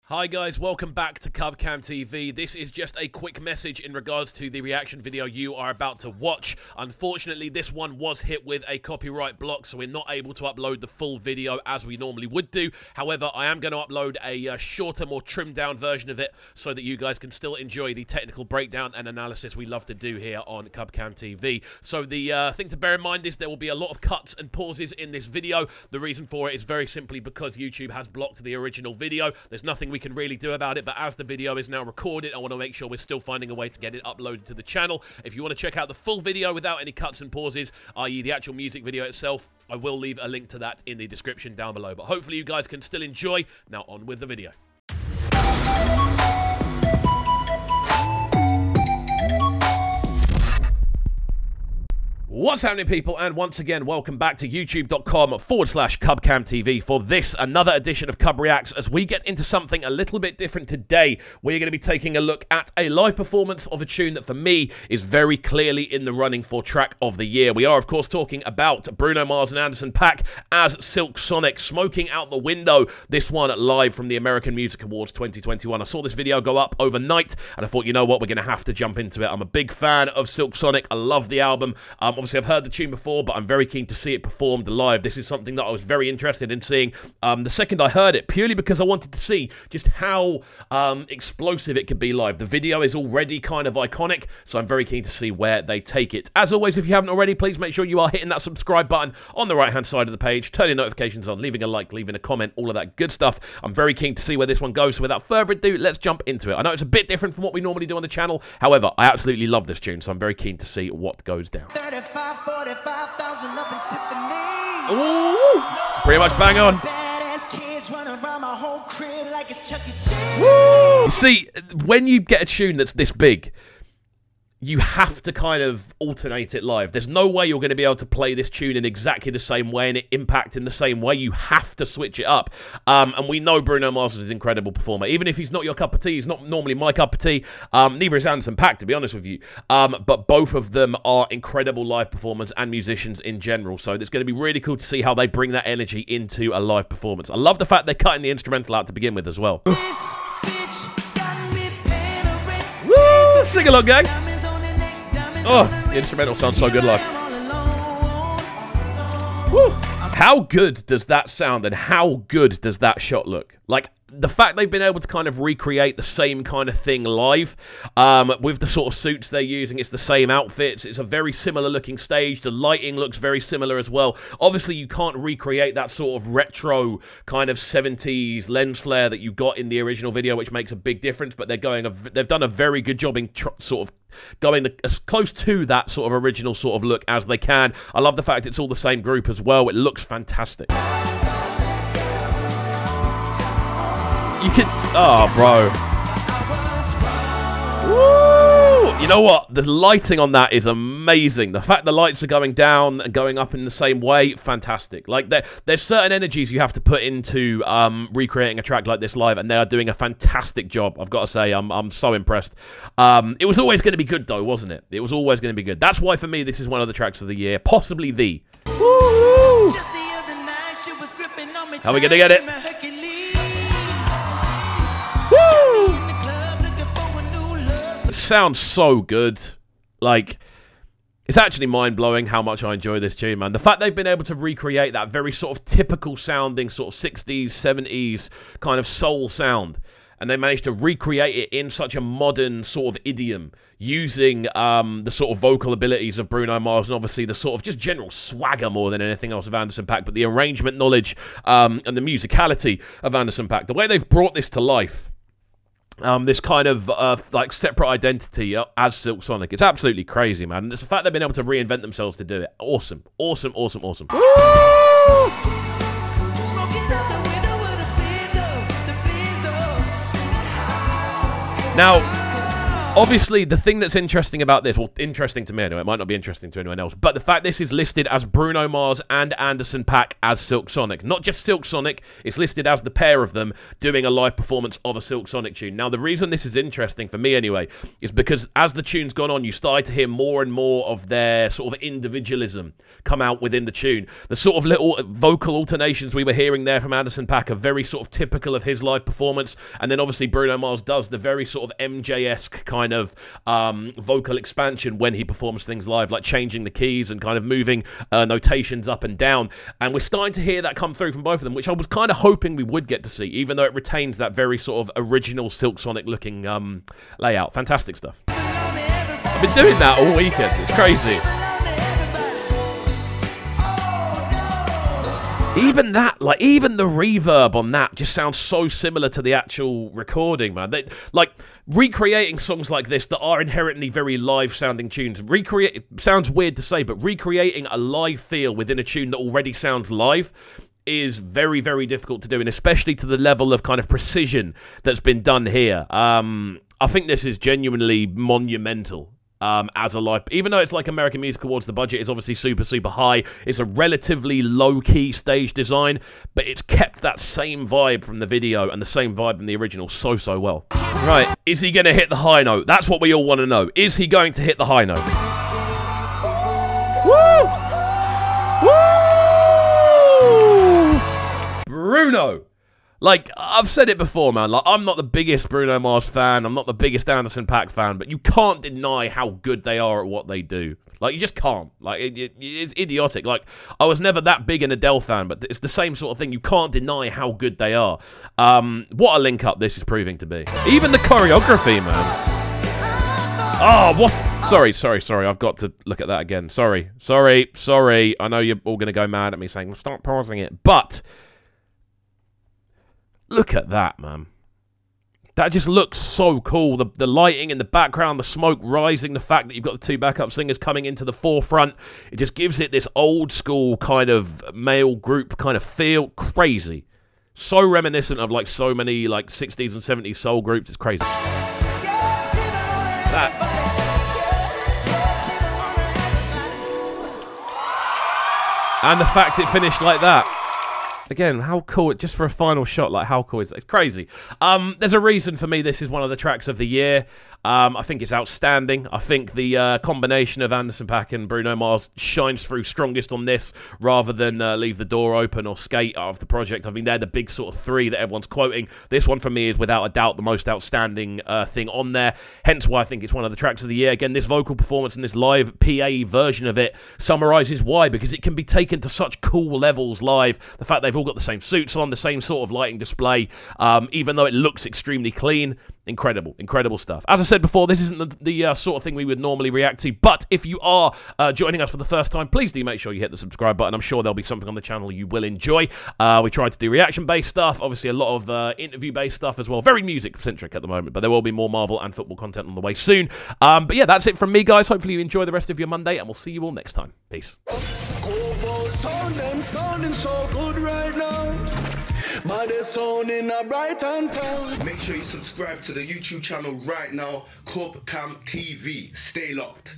Hi guys, welcome back to CubCamTV. This is just a quick message in regards to the reaction video you are about to watch. Unfortunately, this one was hit with a copyright block, so we're not able to upload the full video as we normally would do. However, I am going to upload a shorter, more trimmed down version of it so that you guys can still enjoy the technical breakdown and analysis we love to do here on CubCamTV. So the thing to bear in mind is there will be a lot of cuts and pauses in this video. The reason for it is very simply because YouTube has blocked the original video. There's nothing we can really do about it, but as the video is now recorded, I want to make sure we're still finding a way to get it uploaded to the channel. If you want to check out the full video without any cuts and pauses, i.e. the actual music video itself, I will leave a link to that in the description down below. But hopefully you guys can still enjoy. Now on with the video. What's happening, people, and once again, welcome back to youtube.com/CubCamTV for this, another edition of CubReacts, as we get into something a little bit different today. We're going to be taking a look at a live performance of a tune that, for me, is very clearly in the running for track of the year. We are, of course, talking about Bruno Mars and Anderson .Paak as Silk Sonic, Smoking Out The Window, this one live from the American Music Awards 2021. I saw this video go up overnight, and I thought, you know what, we're going to have to jump into it. I'm a big fan of Silk Sonic. I love the album. Obviously, I've heard the tune before, but I'm very keen to see it performed live. This is something that I was very interested in seeing the second I heard it, purely because I wanted to see just how explosive it could be live. The video is already kind of iconic, so I'm very keen to see where they take it. As always, if you haven't already, please make sure you are hitting that subscribe button on the right-hand side of the page, turning notifications on, leaving a like, leaving a comment, all of that good stuff. I'm very keen to see where this one goes, so without further ado, let's jump into it. I know it's a bit different from what we normally do on the channel. However, I absolutely love this tune, so I'm very keen to see what goes down. 45,000 up in Tiffany. Ooh, pretty much bang on. Woo! You see, when you get a tune that's this big, you have to kind of alternate it live. There's no way you're going to be able to play this tune in exactly the same way and it impact in the same way. You have to switch it up. And we know Bruno Mars is an incredible performer. Even if he's not your cup of tea, he's not normally my cup of tea. Neither is Anderson .Paak, to be honest with you. But both of them are incredible live performers and musicians in general. So it's going to be really cool to see how they bring that energy into a live performance. I love the fact they're cutting the instrumental out to begin with as well. Woo! Sing along, gang. Oh, the instrumental sounds so good live. Woo. How good does that sound and how good does that shot look? Like, the fact they've been able to kind of recreate the same kind of thing live, with the sort of suits they're using, it's the same outfits, it's a very similar looking stage, the lighting looks very similar as well. Obviously, you can't recreate that sort of retro kind of 70s lens flare that you got in the original video, which makes a big difference, but they've done a very good job in sort of going as close to that sort of original sort of look as they can. I love the fact it's all the same group as well. It looks fantastic. You can... Oh, bro. Woo! You know what? The lighting on that is amazing. The fact the lights are going down and going up in the same way, fantastic. Like, there's certain energies you have to put into recreating a track like this live, and they are doing a fantastic job. I've got to say, I'm so impressed. It was always going to be good, though, wasn't it? It was always going to be good. That's why, for me, this is one of the tracks of the year. Possibly the. Woo! How are we going to get it? It sounds so good. Like, it's actually mind-blowing how much I enjoy this tune, man. The fact they've been able to recreate that very sort of typical sounding sort of 60s, 70s kind of soul sound, and they managed to recreate it in such a modern sort of idiom, using the sort of vocal abilities of Bruno Mars and obviously the sort of just general swagger more than anything else of Anderson .Paak, but the arrangement knowledge and the musicality of Anderson .Paak. The way they've brought this to life, this kind of like separate identity as Silk Sonic, it's absolutely crazy, man. And it's the fact they've been able to reinvent themselves to do it. Awesome, awesome, awesome, awesome. Woo! Now, Obviously, the thing that's interesting about this, well, interesting to me anyway, it might not be interesting to anyone else, but the fact this is listed as Bruno Mars and Anderson .Paak as Silk Sonic. Not just Silk Sonic, it's listed as the pair of them doing a live performance of a Silk Sonic tune. Now, the reason this is interesting for me anyway is because as the tune's gone on, you started to hear more and more of their sort of individualism come out within the tune. The sort of little vocal alternations we were hearing there from Anderson .Paak are very sort of typical of his live performance, and then obviously Bruno Mars does the very sort of MJ-esque kind of vocal expansion when he performs things live, like changing the keys and kind of moving notations up and down. And we're starting to hear that come through from both of them, which I was kind of hoping we would get to see, even though it retains that very sort of original Silk Sonic looking layout. Fantastic stuff. I've been doing that all weekend. It's crazy. Even that, like, even the reverb on that just sounds so similar to the actual recording, man. Like, recreating songs like this that are inherently very live-sounding tunes, sounds weird to say, but recreating a live feel within a tune that already sounds live is very, very difficult to do, and especially to the level of kind of precision that's been done here. I think this is genuinely monumental. As a live, even though it's like American Music Awards, the budget is obviously super, super high. It's a relatively low-key stage design, but it's kept that same vibe from the video and the same vibe from the original so, so well. Right, is he going to hit the high note? That's what we all want to know. Is he going to hit the high note? Woo! Woo! Bruno! Like, I've said it before, man. Like, I'm not the biggest Bruno Mars fan. I'm not the biggest Anderson .Paak fan. But you can't deny how good they are at what they do. Like, you just can't. Like, it's idiotic. Like, I was never that big an Adele fan, but it's the same sort of thing. You can't deny how good they are. What a link-up this is proving to be. Even the choreography, man. Oh, what? Sorry. I've got to look at that again. Sorry. I know you're all going to go mad at me saying, stop pausing it. But look at that, man. That just looks so cool. The lighting in the background, the smoke rising, the fact that you've got the two backup singers coming into the forefront. It just gives it this old school kind of male group kind of feel. Crazy. So reminiscent of like so many like 60s and 70s soul groups. It's crazy. And the fact it finished like that. Again, how cool, just for a final shot, like how cool is that? It's crazy. There's a reason for me this is one of the tracks of the year. I think it's outstanding. I think the combination of Anderson .Paak and Bruno Mars shines through strongest on this, rather than Leave the Door Open or Skate out of the project. I mean, they're the big sort of three that everyone's quoting. This one for me is without a doubt the most outstanding thing on there, hence why I think it's one of the tracks of the year. Again, this vocal performance and this live PA version of it summarizes why, because it can be taken to such cool levels live. The fact they've all got the same suits on, the same sort of lighting display, even though it looks extremely clean. Incredible stuff. As I said before, this isn't the sort of thing we would normally react to, but if you are joining us for the first time, please do make sure you hit the subscribe button. I'm sure there'll be something on the channel you will enjoy. We try to do reaction-based stuff, obviously a lot of interview-based stuff as well. Very music-centric at the moment, but there will be more Marvel and football content on the way soon. But yeah, that's it from me, guys. Hopefully you enjoy the rest of your Monday, and we'll see you all next time. Peace. Sounding so good right now. Body sounding a bright and town. Make sure you subscribe to the YouTube channel right now, CubCamTV. Stay locked.